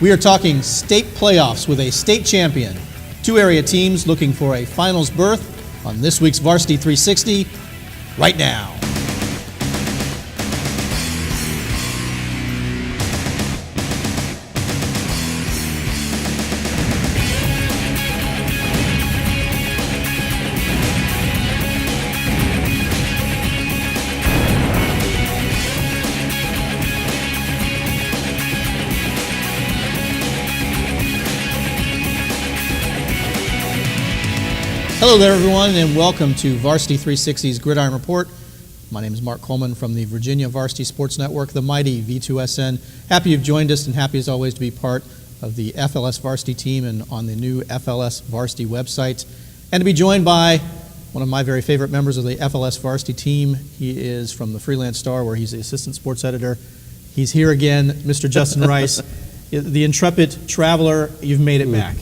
We are talking state playoffs with a state champion. Two area teams looking for a finals berth on this week's Varsity 360 right now. Hello there, everyone, and welcome to Varsity 360's Gridiron Report. My name is Mark Coleman from the Virginia Varsity Sports Network, the mighty V2SN. Happy you've joined us, and happy as always to be part of the FLS Varsity team and on the new FLS Varsity website. And to be joined by one of my very favorite members of the FLS Varsity team. He is from the Freelance Star, where he's the assistant sports editor. He's here again, Mr. Justin Rice, the intrepid traveler. You've made it back.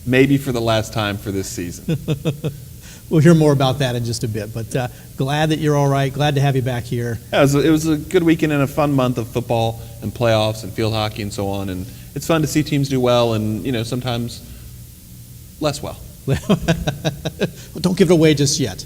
Maybe for the last time for this season. We'll hear more about that in just a bit, but glad that you're all right. Glad to have you back here. Yeah, it was a good weekend and a fun month of football and playoffs and field hockey and so on, and it's fun to see teams do well and, sometimes less well. Well, don't give it away just yet.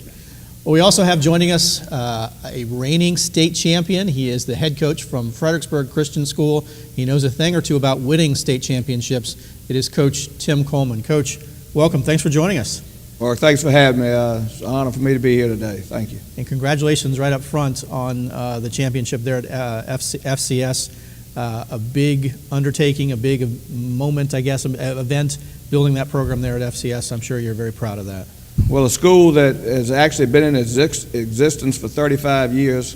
Well, we also have joining us a reigning state champion. He is the head coach from Fredericksburg Christian School. He knows a thing or two about winning state championships. It is Coach Tim Coleman. Coach, welcome. Thanks for joining us. Mark, thanks for having me. It's an honor for me to be here today. Thank you. And congratulations right up front on the championship there at FCS. A big undertaking, a big moment, I guess, event, building that program there at FCS. I'm sure you're very proud of that. Well, a school that has actually been in existence for 35 years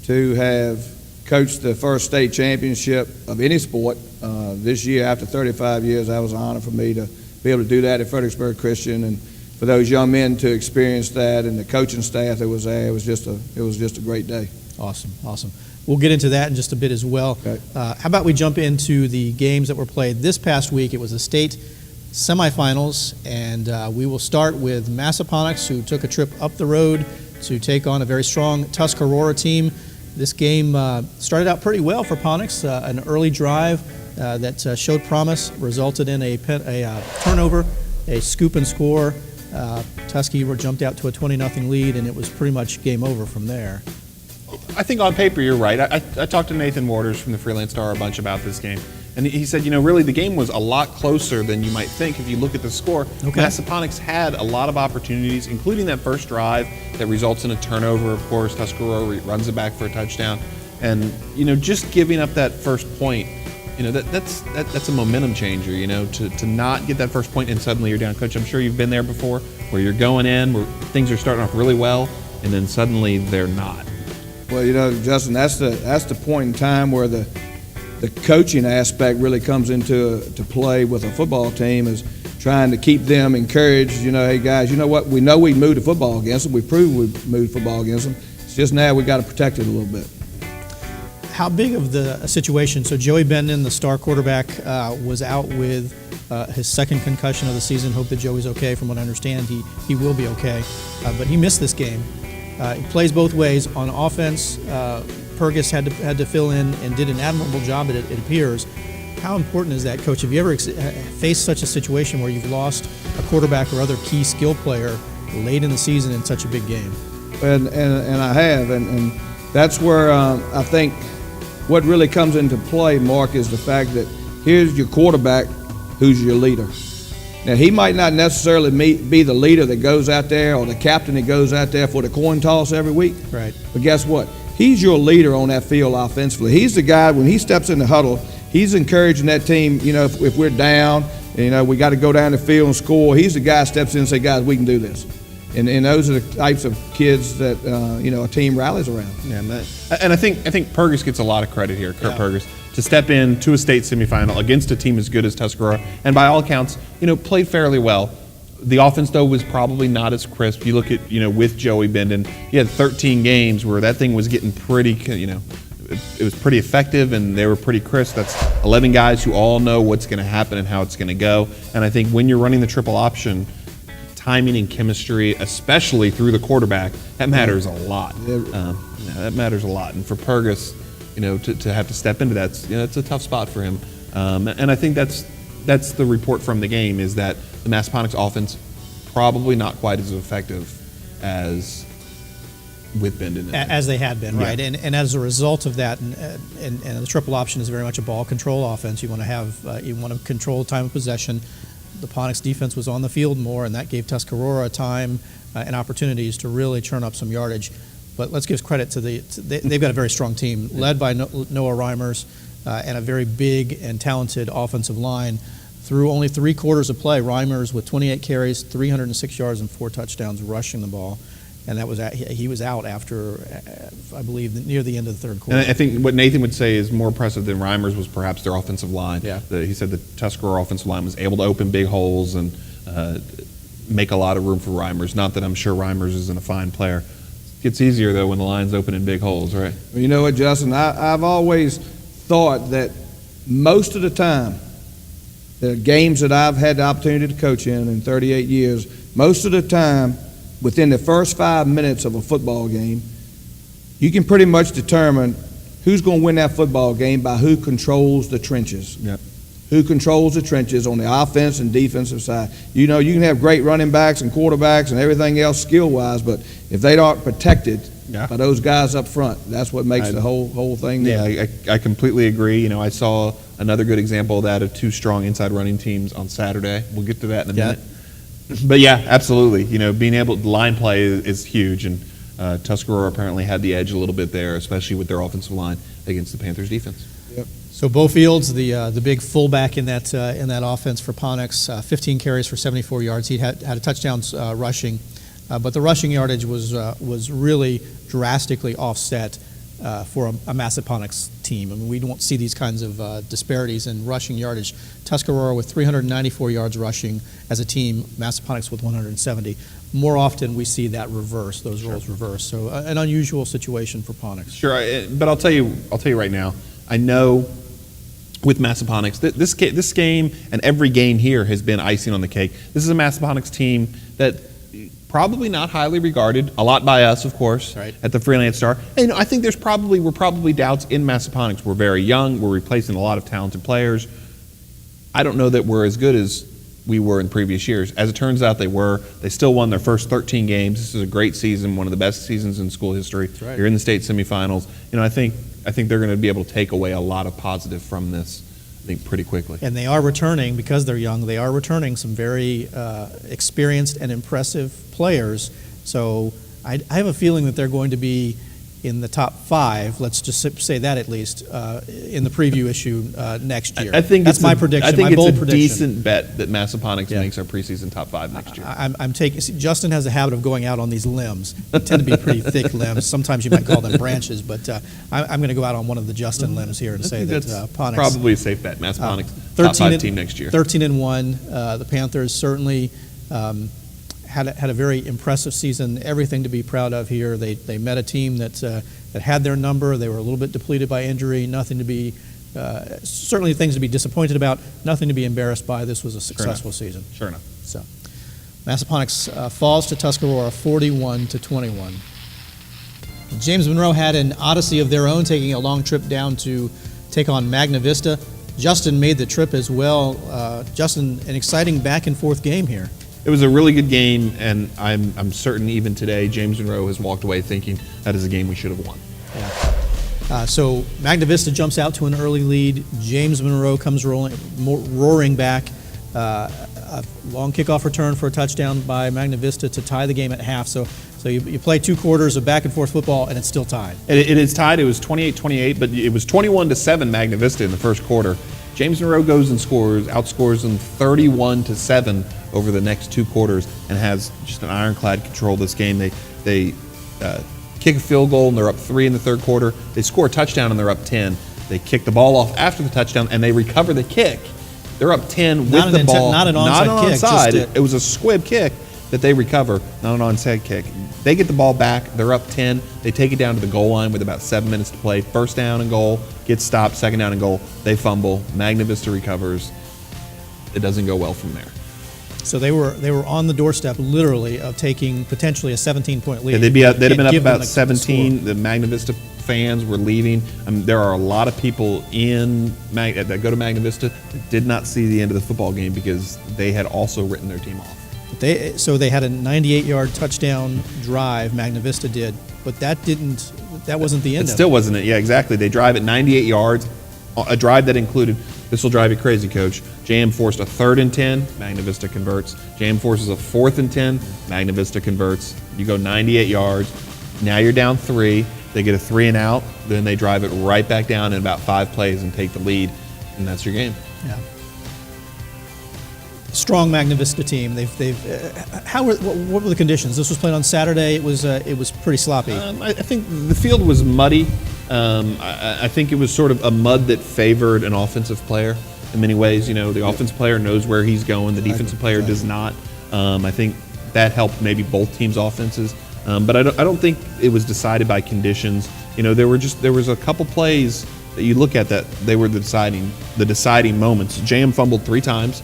to have coached the first state championship of any sport this year after 35 years, that was an honor for me to be able to do that at Fredericksburg Christian, and for those young men to experience that and the coaching staff that was there, it was just a great day. Awesome. We'll get into that in just a bit as well. Okay. How about we jump into the games that were played this past week? It was a state semifinals, and we will start with Massaponax, who took a trip up the road to take on a very strong Tuscarora team. This game started out pretty well for Ponax. An early drive that showed promise resulted in a turnover, a scoop and score. Tuskegee jumped out to a 20-0 lead, and it was pretty much game over from there. I think on paper you're right. I talked to Nathan Waters from the Freelance Star a bunch about this game. And he said, really the game was a lot closer than you might think if you look at the score. Okay. Massaponax had a lot of opportunities, including that first drive that results in a turnover, of course. Tuscarora runs it back for a touchdown. And, just giving up that first point, that's a momentum changer, to not get that first point and suddenly you're down. Coach, I'm sure you've been there before, where you're going in, where things are starting off really well, and then suddenly they're not. Well, Justin, that's the point in time where the coaching aspect really comes into play with a football team, is trying to keep them encouraged. Hey guys, you know what? We know we moved the football against them. We proved we moved football against them. It's just now we got to protect it a little bit. How big of the situation? So Joey Bendon, the star quarterback, was out with his second concussion of the season. Hope that Joey's okay. From what I understand, he will be okay. But he missed this game. He plays both ways. On offense, Purgis had to fill in and did an admirable job, it appears. How important is that, Coach? Have you ever faced such a situation where you've lost a quarterback or other key skill player late in the season in such a big game? And I have, and that's where I think what really comes into play, Mark, is the fact that here's your quarterback who's your leader. Now, he might not necessarily be the leader that goes out there or the captain that goes out there for the coin toss every week. Right. But guess what? He's your leader on that field offensively. He's the guy, when he steps in the huddle, he's encouraging that team, if we're down, we got to go down the field and score. He's the guy that steps in and says, guys, we can do this. And those are the types of kids that, a team rallies around. Yeah, and I think Purgis gets a lot of credit here, Kurt Purgis, to step in to a state semifinal against a team as good as Tuscarora, and by all accounts, played fairly well. The offense, though, was probably not as crisp. You look at, with Joey Bendon, he had 13 games where that thing was getting pretty, it was pretty effective and they were pretty crisp. That's 11 guys who all know what's going to happen and how it's going to go. And I think when you're running the triple option, timing and chemistry, especially through the quarterback, that matters a lot. That matters a lot. And for Purgis, to have to step into that, it's a tough spot for him. And I think that's the report from the game, is that the Massaponax offense probably not quite as effective as with Bendon. As they had been, right? Yeah. And as a result of that, and the triple option is very much a ball control offense. You want to control time of possession. The Ponix defense was on the field more, and that gave Tuscarora time and opportunities to really churn up some yardage. But let's give credit to they've got a very strong team, led by Noah Reimers, and a very big and talented offensive line. Through only 3 quarters of play, Reimers with 28 carries, 306 yards, and 4 touchdowns rushing the ball. And he was out after, I believe, near the end of the third quarter. And I think what Nathan would say is more impressive than Reimers was perhaps their offensive line. Yeah. He said the Tuscarora offensive line was able to open big holes and make a lot of room for Reimers. Not that I'm sure Reimers isn't a fine player. It gets easier, though, when the line's open in big holes, right? Well, you know what, Justin? I've always thought that most of the time, the games that I've had the opportunity to coach in 38 years, most of the time, within the first 5 minutes of a football game, you can pretty much determine who's going to win that football game by who controls the trenches. Yep. Who controls the trenches on the offense and defensive side. You know, you can have great running backs and quarterbacks and everything else skill-wise, but if they aren't protected by those guys up front, that's what makes the whole thing. Yeah, I completely agree. You know, I saw another good example of that of 2 strong inside running teams on Saturday. We'll get to that in a minute. But yeah, absolutely. You know, being able to line play is huge, and Tuscarora apparently had the edge a little bit there, especially with their offensive line against the Panthers defense. Yep. So Bo Fields, the big fullback in that offense for Ponix, 15 carries for 74 yards. He had a touchdown rushing, but the rushing yardage was really drastically offset for a Massaponax team. I mean, we don't see these kinds of disparities in rushing yardage. Tuscarora with 394 yards rushing as a team, Massaponax with 170. More often we see that reverse, those roles reverse. So an unusual situation for Ponix. Sure, but I'll tell you right now, I know with Massaponax, this game and every game here has been icing on the cake. This is a Massaponax team that probably not highly regarded, a lot by us, of course, right, at the Freelance Star. And I think we're probably doubts in Massaponax. We're very young. We're replacing a lot of talented players. I don't know that we're as good as we were in previous years. As it turns out, they were. They still won their first 13 games. This is a great season, one of the best seasons in school history. That's right. You're in the state semifinals. You know, I think they're going to be able to take away a lot of positive from this, I think, pretty quickly. And they are returning, because they're young, they are returning some very experienced and impressive players. So I have a feeling that they're going to be in the top 5, let's just say that at least, in the preview issue next year. I think that's my prediction. I think my bold it's a prediction. decent bet that Massaponax makes our preseason top 5 next year. I'm taking. Justin has a habit of going out on these limbs. They tend to be pretty thick limbs. Sometimes you might call them branches, but I'm going to go out on one of the Justin limbs here and say that Ponix probably a safe bet. Massaponax top 5 team next year. 13-1. The Panthers certainly had a very impressive season. Everything to be proud of here. They met a team that had their number. They were a little bit depleted by injury. Nothing to be certainly things to be disappointed about. Nothing to be embarrassed by. This was a successful season. Sure enough. So, Massaponax falls to Tuscarora 41-21. James Monroe had an odyssey of their own, taking a long trip down to take on Magna Vista. Justin made the trip as well. Justin, an exciting back and forth game here. It was a really good game, and I'm certain even today James Monroe has walked away thinking that is a game we should have won. Yeah. So Magna Vista jumps out to an early lead. James Monroe comes roaring back. A long kickoff return for a touchdown by Magna Vista to tie the game at half. So you play 2 quarters of back and forth football, and it's still tied. It is tied. It was 28-28, but it was 21-7 Magna Vista in the first quarter. James Monroe goes and outscores them 31-7 over the next 2 quarters, and has just an ironclad control of this game. They kick a field goal, and they're up 3 in the third quarter. They score a touchdown, and they're up 10. They kick the ball off after the touchdown, and they recover the kick. They're up 10 with the ball. Not an onside kick. It was a squib kick that they recover, not an onside kick. They get the ball back. They're up 10. They take it down to the goal line with about 7 minutes to play. First down and goal, gets stopped. Second down and goal, they fumble. Magna Vista recovers. It doesn't go well from there. So they were on the doorstep, literally, of taking potentially a 17-point lead. Yeah, they'd have been up about 17. The Magna Vista fans were leaving. There are a lot of people that go to Magna Vista that did not see the end of the football game because they had also written their team off. So they had a 98-yard touchdown drive, Magna Vista did, but that wasn't the end of it. It still wasn't it. Yeah, exactly. They drive at 98 yards, a drive that included, this will drive you crazy, Coach. JM forced a 3rd and 10, Magna Vista converts. JM forces a 4th and 10, Magna Vista converts. You go 98 yards. Now you're down 3. They get a 3 and out. Then they drive it right back down in about 5 plays and take the lead, and that's your game. Yeah. Strong Magna Vista team. What were the conditions? This was played on Saturday. It was pretty sloppy. I think the field was muddy. I think it was sort of a mud that favored an offensive player in many ways. The offensive player knows where he's going. The defensive player does not. I think that helped maybe both teams' offenses. But I don't think it was decided by conditions. There was a couple plays that you look at that they were the deciding moments. JM fumbled 3 times.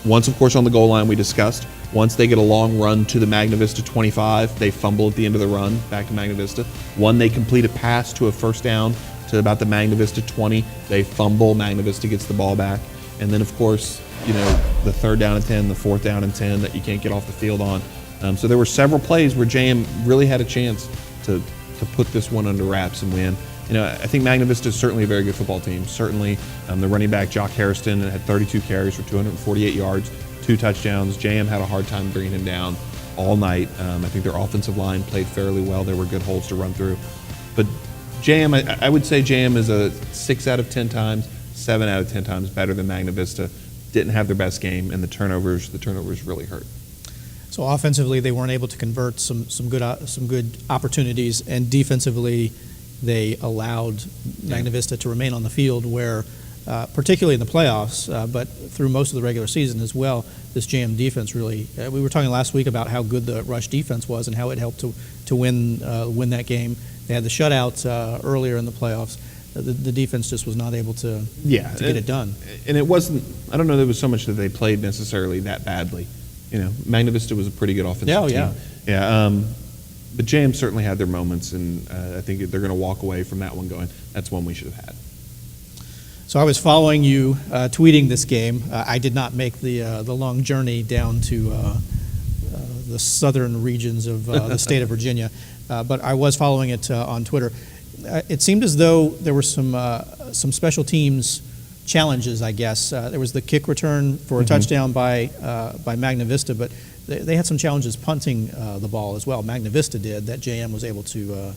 Once, of course, on the goal line we discussed. Once they get a long run to the Magna Vista 25, they fumble at the end of the run back to Magna Vista. One, they complete a pass to a first down to about the Magna Vista 20. They fumble, Magna Vista gets the ball back. And then, of course, the 3rd down and 10, the 4th down and 10 that you can't get off the field on. So there were several plays where JM really had a chance to put this one under wraps and win. I think Magna Vista is certainly a very good football team. Certainly, the running back, Jock Harrison, had 32 carries for 248 yards, 2 touchdowns. JM had a hard time bringing him down all night. I think their offensive line played fairly well. There were good holes to run through. But JM, I would say JM is a 6 out of 10 times, 7 out of 10 times better than Magna Vista. Didn't have their best game, and the turnovers really hurt. So offensively, they weren't able to convert some good opportunities, and defensively, they allowed Magna Vista to remain on the field where, particularly in the playoffs, but through most of the regular season as well, this JM defense really, we were talking last week about how good the rush defense was and how it helped to win that game. They had the shutout earlier in the playoffs. The defense just was not able to get it done. And it wasn't, I don't know that it was so much that they played necessarily that badly. Magna Vista was a pretty good offensive team. Yeah. But JM certainly had their moments, and I think they're going to walk away from that one going, that's one we should have had. So I was following you, tweeting this game. I did not make the long journey down to the southern regions of the state of Virginia, but I was following it on Twitter. It seemed as though there were some special teams challenges, I guess. There was the kick return for a touchdown by Magna Vista, but they had some challenges punting the ball as well. Magna Vista did, that JM was able to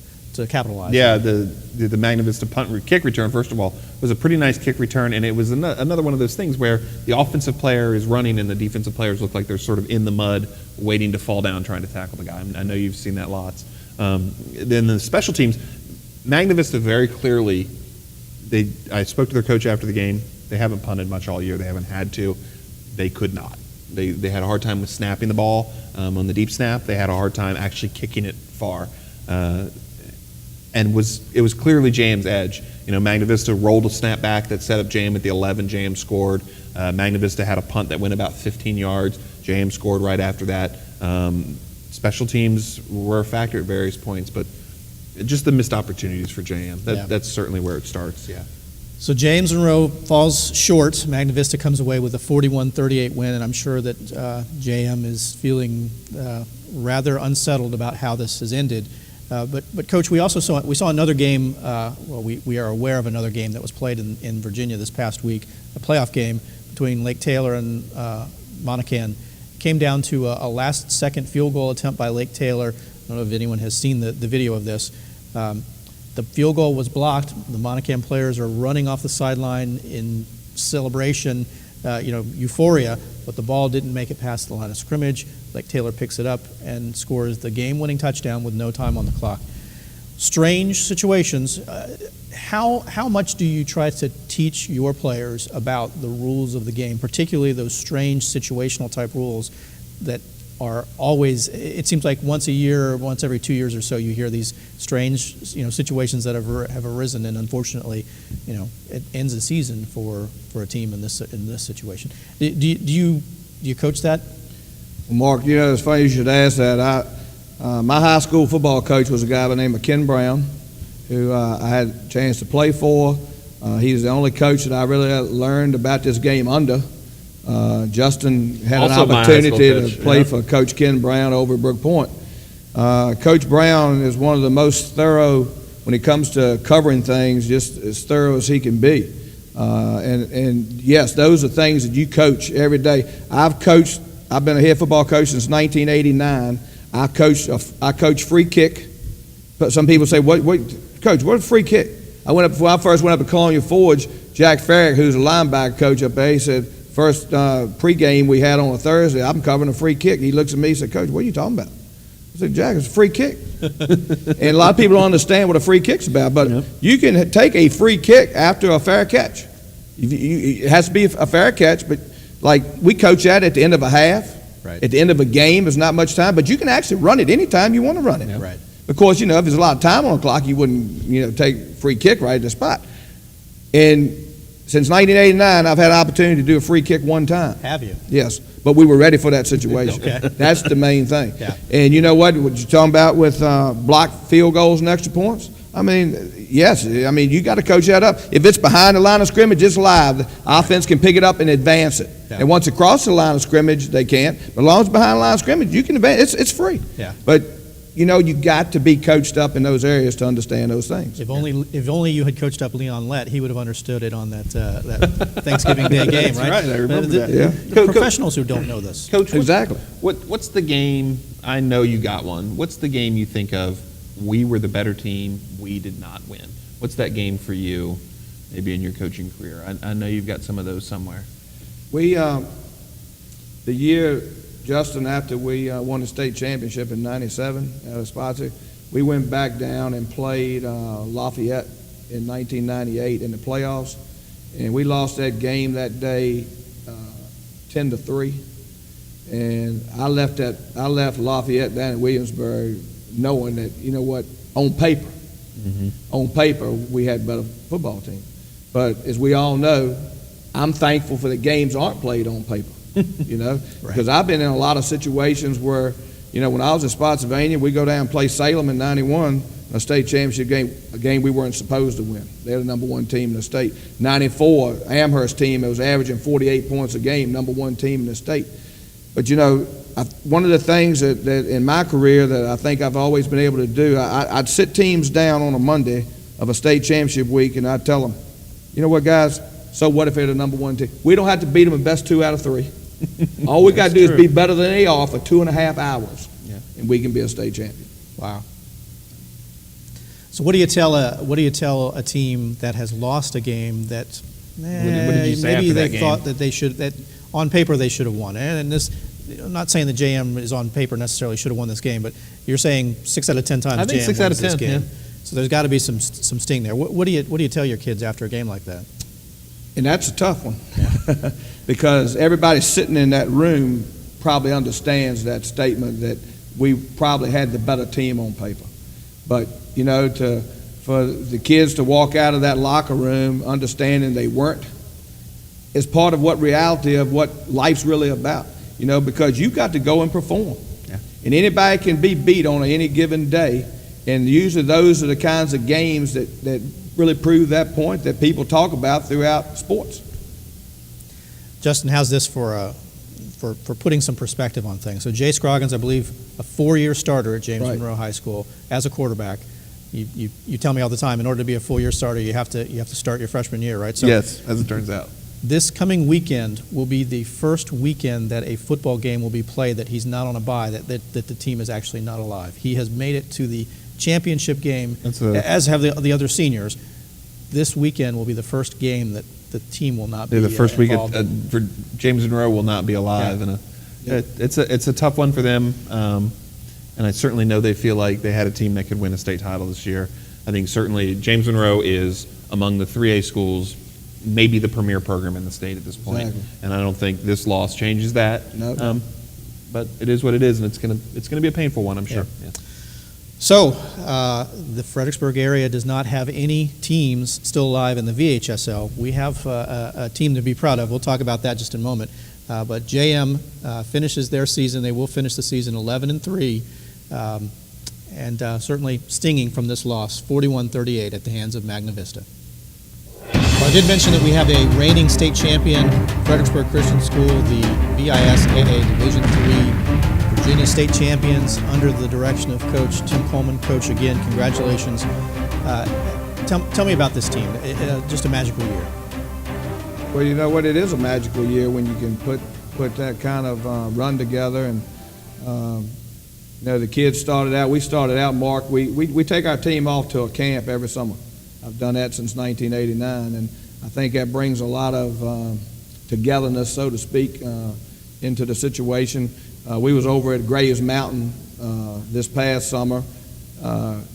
capitalize. Yeah, the Magna Vista kick return, first of all, was a pretty nice kick return, and it was another one of those things where the offensive player is running and the defensive players look like they're sort of in the mud waiting to fall down trying to tackle the guy. I know you've seen that lots. Then the special teams, Magna Vista very clearly, I spoke to their coach after the game. They haven't punted much all year. They haven't had to. They could not. They had a hard time with snapping the ball on the deep snap. They had a hard time actually kicking it far. And it was clearly JM's edge. Magna Vista rolled a snap back that set up JM at the 11. JM scored. Magna Vista had a punt that went about 15 yards. JM scored right after that. Special teams were a factor at various points, but just the missed opportunities for JM. That's certainly where it starts, yeah. So James Monroe falls short. Magna Vista comes away with a 41-38 win, and I'm sure that JM is feeling rather unsettled about how this has ended. But Coach, we saw another game. We are aware of another game that was played in Virginia this past week, a playoff game between Lake Taylor and Monacan. Came down to a last-second field goal attempt by Lake Taylor. I don't know if anyone has seen the video of this. The field goal was blocked. The Monacan players are running off the sideline in celebration, euphoria, but the ball didn't make it past the line of scrimmage. Lake Taylor picks it up and scores the game-winning touchdown with no time on the clock. Strange situations. How much do you try to teach your players about the rules of the game, particularly those strange situational type rules that are always, it seems like once a year, once every 2 years or so, you hear these strange, situations that have arisen, and unfortunately, it ends the season for a team in this situation. Do you coach that? Well, Mark, it's funny you should ask that. My high school football coach was a guy by the name of Ken Brown, who I had a chance to play for. He's the only coach that I really learned about this game under. Justin had Also an my high school opportunity coach, to play for Coach Ken Brown over at Brook Point. Coach Brown is one of the most thorough when it comes to covering things, just as thorough as he can be. And yes, those are things that you coach every day. I've been a head football coach since 1989. I coach free kick. But some people say, what, Coach, what a free kick? When I first went up to Colonial Forge, Jack Farrick, who's a linebacker coach up there, he said, first pregame we had on a Thursday, I'm covering a free kick. He looks at me and said, Coach, what are you talking about? I said, Jack, it's a free kick. And a lot of people don't understand what a free kick's about, but you can take a free kick after a fair catch. It has to be a fair catch, but like we coach that at the end of a half. Right. At the end of a game, there's not much time, but you can actually run it anytime you want to run it. Right. Of course, if there's a lot of time on the clock, you wouldn't, take free kick right at the spot. And since 1989, I've had an opportunity to do a free kick one time. Have you? Yes, but we were ready for that situation. Okay. That's the main thing. Yeah. And you know what you're talking about with blocked field goals and extra points? I mean, yes, you got to coach that up. If it's behind the line of scrimmage, it's live. The offense can pick it up and advance it. Yeah. And once it crosses the line of scrimmage, they can't. But as long as it's behind the line of scrimmage, you can advance. It's free. Yeah. But you got to be coached up in those areas to understand those things. If only you had coached up Leon Lett, he would have understood it on that Thanksgiving Day game, right? That's right, I remember that. Yeah. The professionals who don't know this. Coach, Exactly. What's the game? I know you got one. What's the game you think of? We were the better team. We did not win. What's that game for you? Maybe in your coaching career. I know you've got some of those somewhere. We the year, Justin, after we won the state championship in '97 at Varsity, we went back down and played Lafayette in 1998 in the playoffs, and we lost that game that day 10-3. And I left Lafayette down in Williamsburg knowing that, on paper we had a better football team. But as we all know, I'm thankful for the games aren't played on paper, Right. because I've been in a lot of situations where, when I was in Spotsylvania, we go down and play Salem in '91, a state championship game, a game we weren't supposed to win. They're the number one team in the state. '94, Amherst team, it was averaging 48 points a game, number one team in the state. But, one of the things that in my career that I think I've always been able to do, I'd sit teams down on a Monday of a state championship week, and I'd tell them, you know what, guys, so what if they're the number one team? We don't have to beat them in best 2 out of 3. All we got to do is be better than they are for 2.5 hours, and we can be a state champion. Wow. So what do you tell a team that has lost a game that What did you say maybe after they that thought game? that they should, that on paper they should have won? And this, I'm not saying the JM is on paper necessarily should have won this game, but you're saying 6 out of 10 times I think JM 6 out wins of this 10, game. yeah. So there's got to be some sting there. What do you tell your kids after a game like that? And that's a tough one because everybody sitting in that room probably understands that statement that we probably had the better team on paper. But, for the kids to walk out of that locker room understanding they weren't is part of what reality of what life's really about, because you've got to go and perform. Yeah. And anybody can be beat on any given day. And usually those are the kinds of games that really prove that point that people talk about throughout sports. Justin, how's this for putting some perspective on things? So Jay Scroggins, I believe, a 4-year starter at James Monroe High School as a quarterback. You tell me all the time, in order to be a full-year starter, you have to start your freshman year, right? So Yes, as it turns out. this coming weekend will be the first weekend that a football game will be played that he's not on a bye, that the team is actually not alive. He has made it to the championship game, as have the other seniors. This weekend will be the first game that the team will not be The first week involved for James Monroe will not be alive, and it's a tough one for them. And I certainly know they feel like they had a team that could win a state title this year. I think certainly James Monroe is among the 3A schools, maybe the premier program in the state at this point. Exactly. And I don't think this loss changes that. No. But it is what it is, and it's gonna be a painful one, I'm sure. Yeah. So, the Fredericksburg area does not have any teams still alive in the VHSL. We have a team to be proud of. We'll talk about that just in a moment. But JM finishes their season. They will finish the season 11-3. and certainly stinging from this loss, 41-38 at the hands of Magna Vista. Well, I did mention that we have a reigning state champion, Fredericksburg Christian School, the VISAA Division III Virginia state champions under the direction of Coach Tim Coleman. Coach, again, congratulations. Tell me about this team. Just a magical year. Well, you know what? It is a magical year when you can put that kind of run together. And you know, the kids started out. We started out, Mark. We take our team off to a camp every summer. I've done that since 1989, and I think that brings a lot of togetherness, so to speak, into the situation. We was over at Graves Mountain this past summer.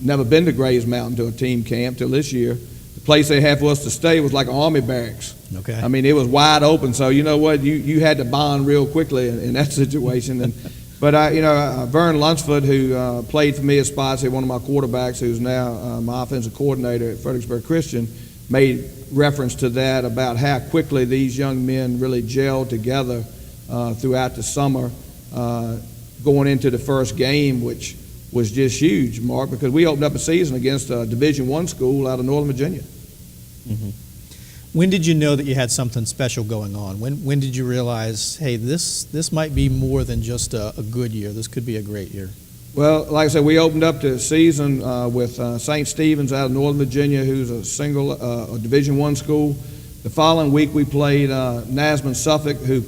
Never been to Graves Mountain to a team camp till this year. The place they had for us to stay was like an army barracks. Okay. I mean, it was wide open, so you know what? You had to bond real quickly in that situation. But you know, Vern Lunsford, who played for me at Spotsy, one of my quarterbacks, who's now my offensive coordinator at Fredericksburg Christian, made reference to that about how quickly these young men really gelled together throughout the summer, going into the first game, which was just huge, Mark, because we opened up a season against a Division I school out of Northern Virginia. Mm-hmm. When did you know that you had something special going on? When did you realize, hey, this might be more than just a good year? This could be a great year. Well, like I said, we opened up the season with St. Stephen's out of Northern Virginia, who's a Division I school. The following week we played Nasman Suffolk, who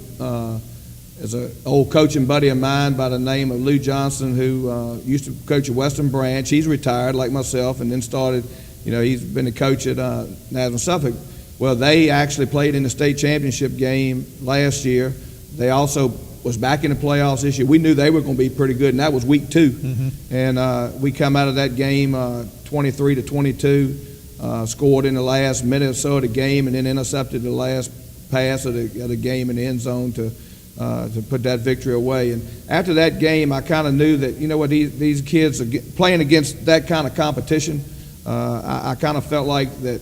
is an old coaching buddy of mine by the name of Lou Johnson, who used to coach at Western Branch. He's retired like myself, and then started, you know, he's been a coach at Nasman Suffolk. Well, they actually played in the state championship game last year. They also was back in the playoffs this year. We knew they were going to be pretty good, and that was week 2. Mm-hmm. And we come out of that game 23-22, scored in the last minute or so of the game, and then intercepted the last pass of the game in the end zone to put that victory away. And after that game, I kind of knew that, you know what, these kids are playing against that kind of competition. I kind of felt like that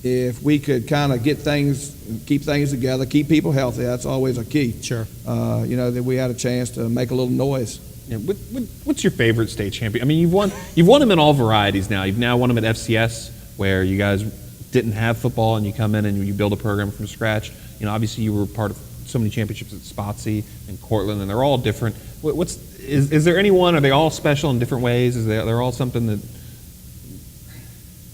if we could kind of keep things together, keep people healthy, that's always a key. Sure. You know, that we had a chance to make a little noise. Yeah, what's your favorite state champion? I mean, you've won them in all varieties now. You've now won them at FCS, where you guys didn't have football, and you come in and you build a program from scratch. You know, obviously you were part of so many championships at Spotsy and Cortland, and they're all different. Is there any one? Are they all special in different ways? They're all something that?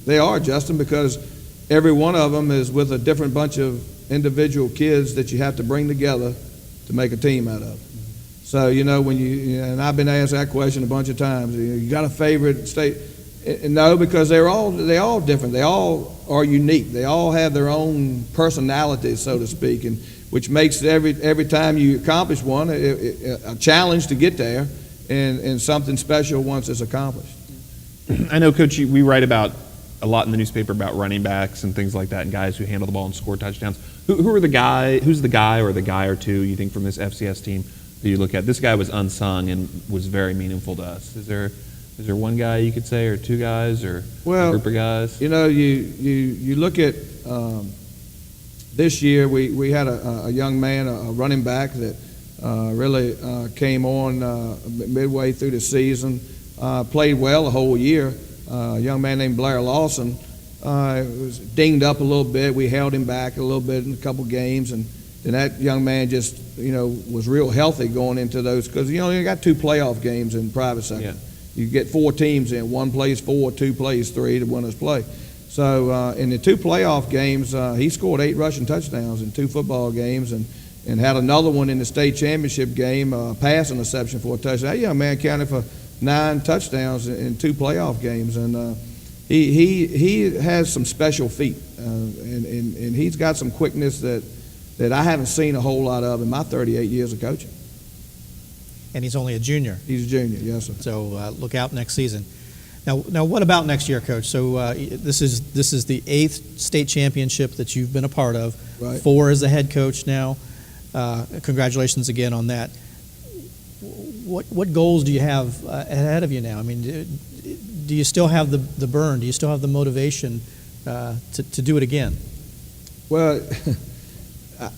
They are, Justin, because every one of them is with a different bunch of individual kids that you have to bring together to make a team out of. So, you know, when and I've been asked that question a bunch of times, you got a favorite state? No, because they're all different. They all are unique. They all have their own personalities, so to speak, and which makes every time you accomplish one a challenge to get there, and something special once it's accomplished. I know, Coach, we write about a lot in the newspaper about running backs and things like that, and guys who handle the ball and score touchdowns. Who's the guy or the guy or two you think from this FCS team that you look at? This guy was unsung and was very meaningful to us. Is there one guy you could say, or two guys, or a group of guys? You know, you look at this year. We had a young man, a running back that really came on midway through the season, played well the whole year. A young man named Blair Lawson was dinged up a little bit. We held him back a little bit in a couple games, and then that young man just, you know, was real healthy going into those, because, you know, you got 2 playoff games in private sector. Yeah. You get 4 teams in. 1 plays 4, 2 plays 3, the winners play. So in the 2 playoff games, he scored 8 rushing touchdowns in 2 football games, and had another one in the state championship game, pass interception for a touchdown. That young man counted for 9 touchdowns in 2 playoff games, and he has some special feet, and he's got some quickness that I haven't seen a whole lot of in my 38 years of coaching. And he's only a junior. He's a junior, yes, sir. So look out next season. Now, what about next year, Coach? So this is the 8th state championship that you've been a part of. Right. 4 as the head coach now. Congratulations again on that. What goals do you have ahead of you now? I mean, do you still have the burn? Do you still have the motivation to do it again? Well, I'm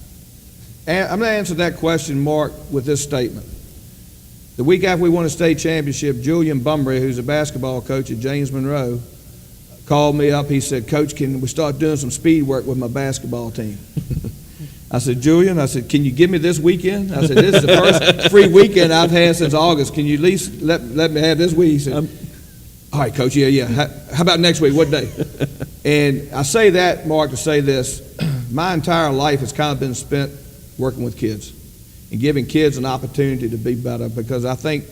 going to answer that question, Mark, with this statement. The week after we won a state championship, Julian Bumbury, who's a basketball coach at James Monroe, called me up. He said, Coach, can we start doing some speed work with my basketball team? I said, Julian, I said, can you give me this weekend? I said, this is the first free weekend I've had since August. Can you at least let me have this week? He said, all right, Coach, yeah. How about next week? What day? And I say that, Mark, to say this. My entire life has kind of been spent working with kids and giving kids an opportunity to be better, because I think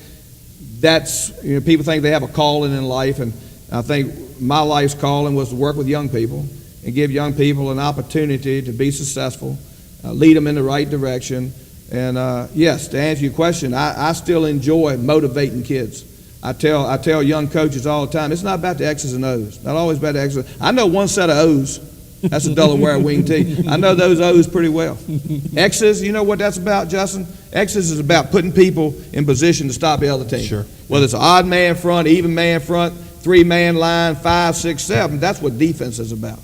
that's, people think they have a calling in life, and I think my life's calling was to work with young people and give young people an opportunity to be successful, lead them in the right direction. And yes, to answer your question, I still enjoy motivating kids. I tell young coaches all the time, it's not about the X's and O's. Not always about the X's and O's. I know one set of O's. That's a Delaware wing tee. I know those O's pretty well. X's, you know what that's about, Justin? X's is about putting people in position to stop the other team. Sure. Whether it's an odd man front, even man front, 3-man line, 5, 6, 7, that's what defense is about.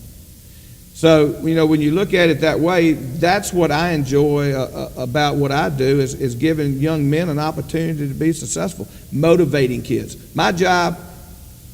So, when you look at it that way, that's what I enjoy about what I do is giving young men an opportunity to be successful, motivating kids. My job,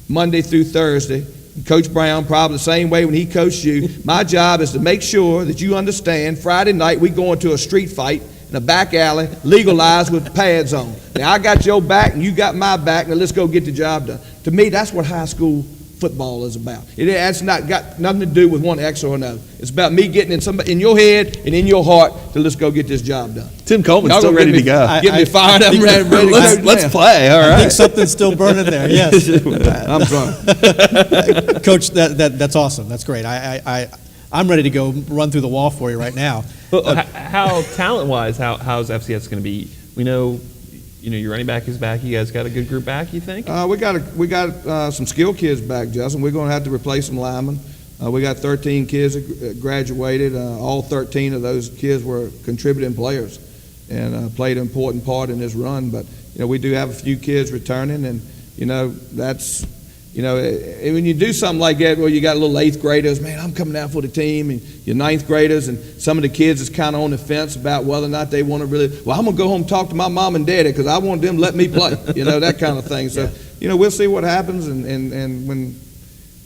Monday through Thursday, Coach Brown, probably the same way when he coached you, my job is to make sure that you understand Friday night we go into a street fight in a back alley, legalized with pads on. Now, I got your back and you got my back, now let's go get the job done. To me, that's what high school football is about. It's not got nothing to do with one X or no. It's about me getting in your head and in your heart to let's go get this job done. Tim Coleman's still ready to go. Get me fired up. Ready to go. Let's play. All right. I think something's still burning there. Yes. I'm sorry. Coach, that's awesome. That's great. I'm ready to go run through the wall for you right now. How talent-wise, how's FCS going to be? We know, your running back is back. You guys got a good group back, you think? We got some skilled kids back, Justin. We're going to have to replace some linemen. We got 13 kids that graduated. All 13 of those kids were contributing players and played an important part in this run. But we do have a few kids returning, and that's. When you do something like that, where you got little 8th graders, man, I'm coming out for the team, and your 9th graders, and some of the kids is kind of on the fence about whether or not they want to really, well, I'm going to go home and talk to my mom and daddy because I want them to let me play, that kind of thing. So, we'll see what happens, and when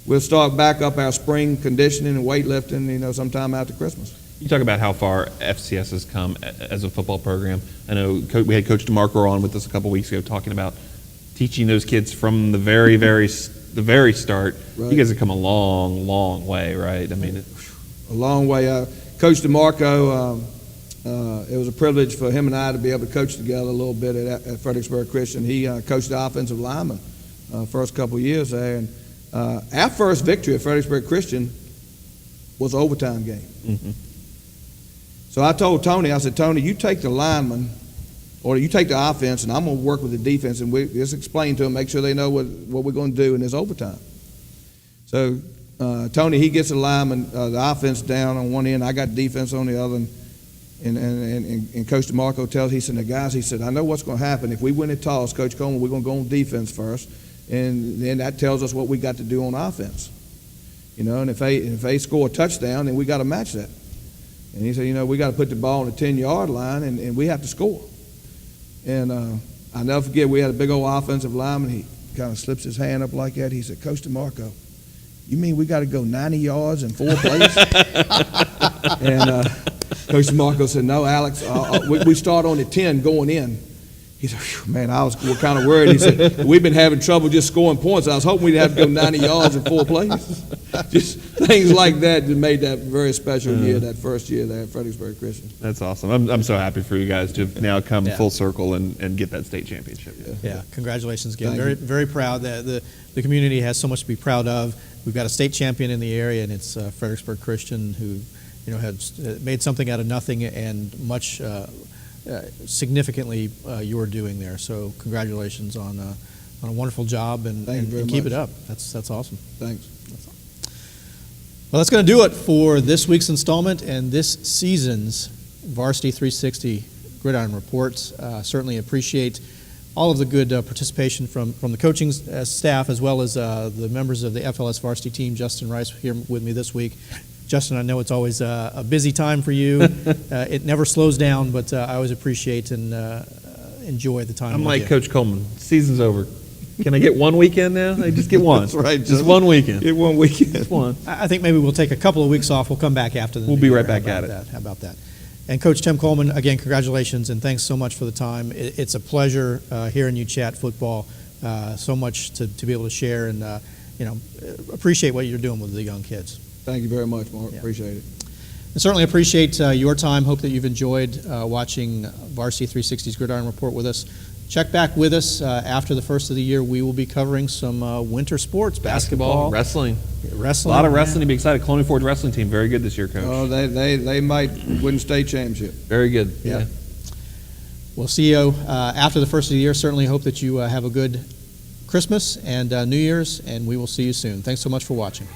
we'll start back up our spring conditioning and weightlifting, sometime after Christmas. You talk about how far FCS has come as a football program. I know we had Coach DeMarco on with us a couple weeks ago talking about teaching those kids from the very start. Right. You guys have come a long, long way, right? I mean, a long way. Coach DeMarco, it was a privilege for him and I to be able to coach together a little bit at Fredericksburg Christian. He coached the offensive lineman first couple of years there, and our first victory at Fredericksburg Christian was an overtime game. Mm-hmm. So I told Tony, I said, Tony, you take the lineman, or you take the offense, and I'm going to work with the defense, and we just explain to them, make sure they know what we're going to do in this overtime. So Tony, he gets the lineman, the offense down on one end, I got defense on the other, and Coach DeMarco tells, he said, the guys, he said, I know what's going to happen. If we win a toss, Coach Coleman, we're going to go on defense first, and then that tells us what we got to do on offense. And if they score a touchdown, then we got to match that. And he said, we got to put the ball on the 10-yard line, and we have to score. And I'll never forget, we had a big old offensive lineman. He kind of slips his hand up like that. He said, Coach DeMarco, you mean we got to go 90 yards in 4 plays? And Coach DeMarco said, no, Alex, we start on the 10 going in. He said, man, we're kind of worried. He said, we've been having trouble just scoring points. I was hoping we'd have to go 90 yards in 4 plays. Just things like that that made that very special year, that first year there at Fredericksburg Christian. That's awesome. I'm so happy for you guys to have now come full circle and get that state championship. Yeah, congratulations again. Very, very proud. The community has so much to be proud of. We've got a state champion in the area, and it's Fredericksburg Christian, who has made something out of nothing, and much significantly you're doing there. So congratulations on a wonderful job, and keep it up. That's awesome. Thanks. Well, that's going to do it for this week's installment and this season's Varsity 360 Gridiron Reports. Certainly appreciate all of the good participation from the coaching staff, as well as the members of the FLS varsity team. Justin Rice here with me this week. Justin, I know it's always a busy time for you. It never slows down, but I always appreciate and enjoy the time I'm with like you. Coach Coleman. Season's over. Can I get one weekend now? I just get one. That's right. Just one weekend. Get one weekend. Just one. I think maybe we'll take a couple of weeks off. We'll come back after the We'll new be year. right back How at about it. that? How about that? And Coach Tim Coleman, again, congratulations and thanks so much for the time. It's a pleasure hearing you chat football. So much to be able to share and appreciate what you're doing with the young kids. Thank you very much, Mark. Yeah. Appreciate it. And certainly appreciate your time. Hope that you've enjoyed watching Varsity 360's Gridiron Report with us. Check back with us after the first of the year. We will be covering some winter sports, basketball, wrestling. A wrestling. lot of wrestling to be excited. Colonial Forge wrestling team, very good this year, Coach. Oh, they might win state championship. Very good. Yeah. We'll see you after the first of the year. Certainly hope that you have a good Christmas and New Year's, and we will see you soon. Thanks so much for watching.